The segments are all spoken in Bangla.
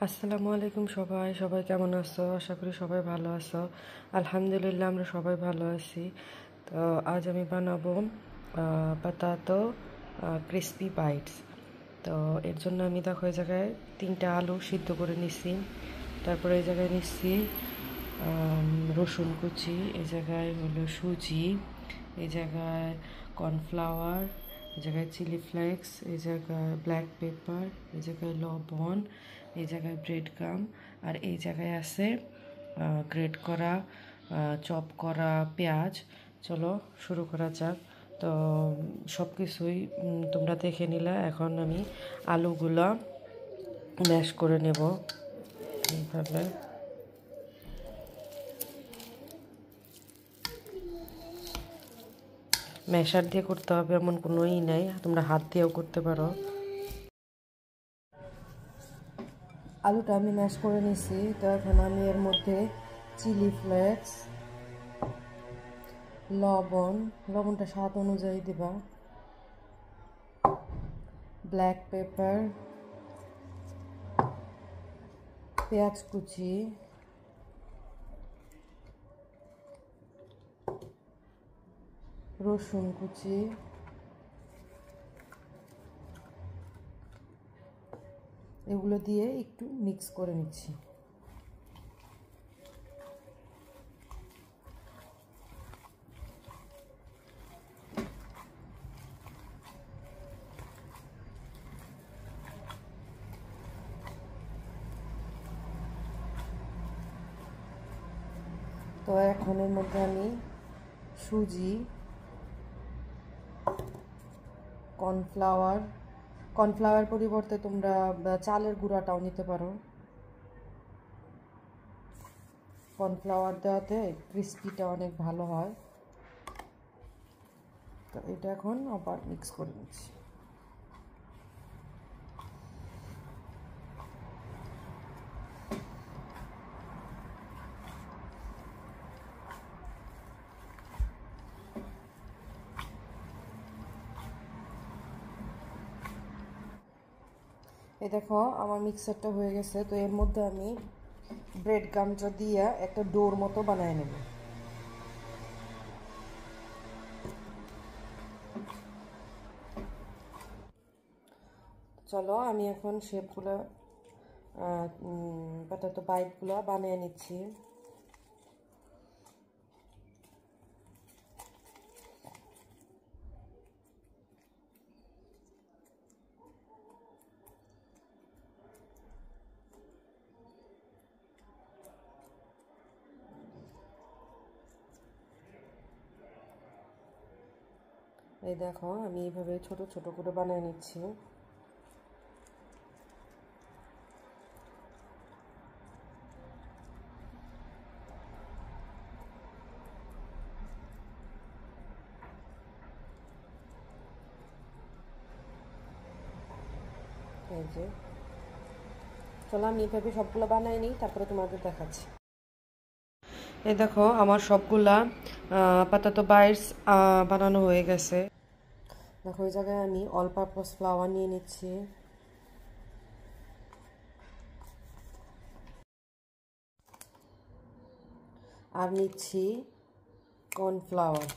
আসসালামু আলাইকুম সবাই কেমন আছো? আশা করি সবাই ভালো আছো। আলহামদুলিল্লাহ আমরা সবাই ভালো আছি। তো আজ আমি বানাবো পাতাতো ক্রিসপি বাইটস। তো এর জন্য আমি দেখো এই জায়গায় 3টা আলু সিদ্ধ করে নিছি। তারপরে এই জায়গায় নিচ্ছি রসুন কুচি, এই জায়গায় হলো সুজি, এই জায়গায় কর্নফ্লাওয়ার, এই জায়গায় চিলি ফ্লেক্স, এই জায়গায় ব্ল্যাক পেপার, এই জায়গায় লবণ, এই জায়গায় ব্রেড গাম, আর এই জায়গায় আছে গ্রেট করা চপ করা পেঁয়াজ। চলো শুরু করা যাক। তো সব কিছুই তোমরা দেখে নিলে। এখন আমি আলুগুলো ম্যাশ করে নেব এইভাবে। ম্যাশার দিয়ে করতে হবে এমন কোনো নাই, তোমরা হাত দিয়েও করতে পারো। আলুটা আমি ম্যাশ করে নিছি। তো এখন আমি এর মধ্যে চিলি ফ্লেক্স, লবণটা স্বাদ অনুযায়ী দিবা, ব্ল্যাক পেপার, পেঁয়াজ কুচি, রসুন কুচি, এগুলো দিয়ে একটু মিক্স করে নিচ্ছি। তো এখন এর মধ্যে আমি সুজি, কর্নফ্লাওয়ার পরিবর্তে তোমরা চালের গুঁড়াটাও নিতে পারো। কর্নফ্লাওয়ার দেওয়াতে ক্রিস্পিটা অনেক ভালো হয়। তো এটা এখন আবার মিক্স করে নিচ্ছি। এই দেখো আমার মিক্সারটা হয়ে গেছে। তো এর মধ্যে আমি ব্রেড গামটা দিয়ে একটা ডোর মতো বানিয়ে নেব। চলো আমি এখন শেপগুলো পটাটো বাইটগুলো বানিয়ে নিচ্ছি। এই দেখো আমি এইভাবে ছোট ছোট করে বানিয়ে নিচ্ছি। এই যে চলো আমি এইভাবে সবগুলো বানিয়ে নিই, তারপরে তোমাদের দেখাচ্ছি। এই দেখো আমার সবগুলা পাতাতো বাইটস বানানো হয়ে গেছে। দেখো এই জায়গায় আমি অল পারপাস ফ্লাওয়ার নিয়ে নিচ্ছি, আর নিচ্ছি কর্নফ্লাওয়ার।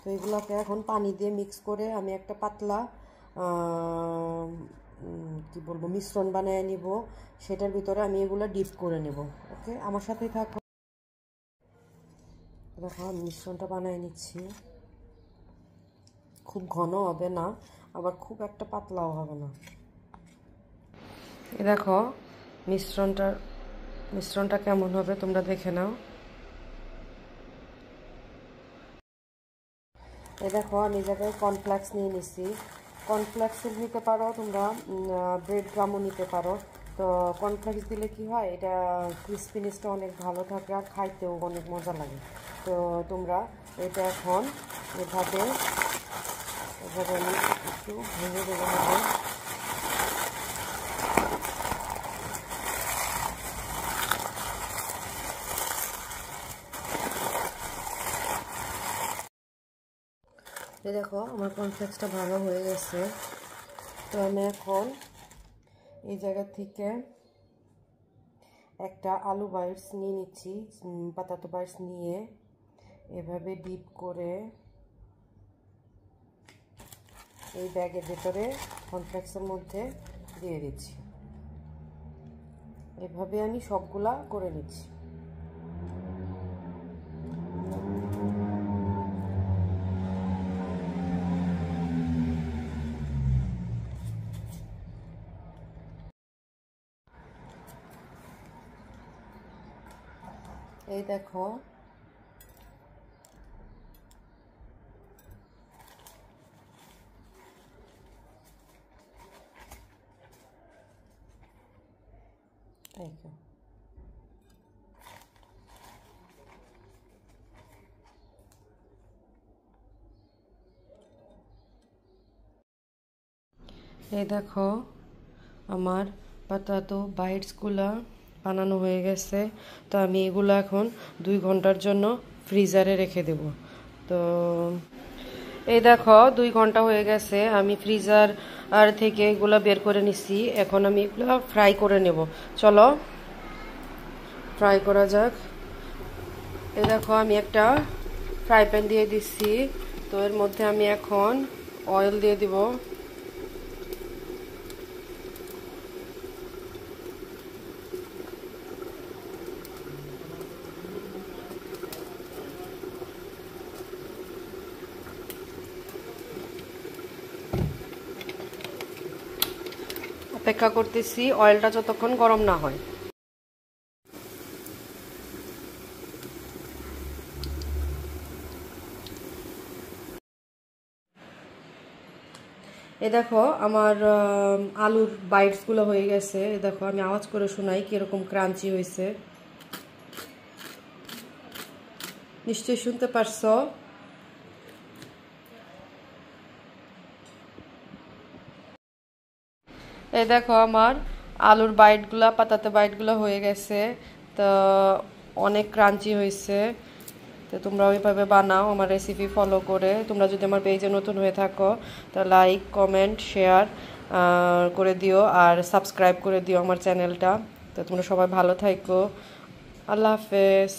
তো এগুলোকে এখন পানি দিয়ে মিক্স করে আমি একটা পাতলা কি বলবো মিশ্রণ বানিয়ে নিব। সেটার ভিতরে আমি এগুলো ডিপ করে নেব। ওকে, আমার সাথেই থাকো। দেখো মিশ্রণটা বানিয়ে নিচ্ছি। খুব ঘন হবে না, আবার খুব একটা পাতলাও হবে না। এই দেখো মিশ্রণটা কেমন হবে তোমরা দেখে নাও। এই দেখো আমি জায়গায় কর্নফ্লেক্স নিয়ে নিচ্ছি। কর্নফ্লেক্স নিতে পারো তোমরা, ব্রেড গামও নিতে পারো। তো কর্নফ্লেক্স দিলে কি হয়, এটা ক্রিস্পিনেসটা অনেক ভালো থাকে আর খাইতেও অনেক মজা লাগে। তো তোমরা এটা এখন এভাবে আমি একটু ভেঙে দেবো হবে। এই দেখো আমার কর্নফ্লেক্সটা ভালো হয়ে গেছে। তো আমি এখন এই জায়গা থেকে একটা আলু বাইটস নিয়ে নিচ্ছি, পাতাতো বাইটস নিয়ে এভাবে ডিপ করে এই ব্যাগের ভেতরে কর্নফ্লেক্সের মধ্যে দিয়ে দিচ্ছি। এভাবে আমি সবগুলা করে নিচ্ছি। এই দেখো এই দেখো আমার পাতাতো বাইটসগুলা বানানো হয়ে গেছে। তো আমি এগুলো এখন 2 ঘন্টার জন্য ফ্রিজারে রেখে দেব। তো এই দেখো 2 ঘন্টা হয়ে গেছে, আমি ফ্রিজার থেকে এগুলো বের করে নিছি। এখন আমি এগুলো ফ্রাই করে নেব। চলো ফ্রাই করা যাক। এই দেখো আমি একটা ফ্রাই প্যান দিয়ে দিচ্ছি। তো এর মধ্যে আমি এখন অয়েল দিয়ে দিব। অপেক্ষা করতেছি অয়েলটা যতক্ষণ গরম না হয়। এ দেখো আমার আলুর বাইটসগুলো হয়ে গেছে। এ দেখো আমি আওয়াজ করে শোনাই কিরকম ক্রাঞ্চি হয়েছে, নিশ্চয়ই শুনতে পারছো। এই দেখো আমার আলুর বাইটগুলা, পাতাতে বাইটগুলো হয়ে গেছে। তো অনেক ক্রাঞ্চি হয়েছে। তো তোমরা ওইভাবে বানাও আমার রেসিপি ফলো করে। তোমরা যদি আমার পেজে নতুন হয়ে থাকো তো লাইক, কমেন্ট, শেয়ার করে দিও আর সাবস্ক্রাইব করে দিও আমার চ্যানেলটা। তো তোমরা সবাই ভালো থাকো। আল্লাহ হাফেজ।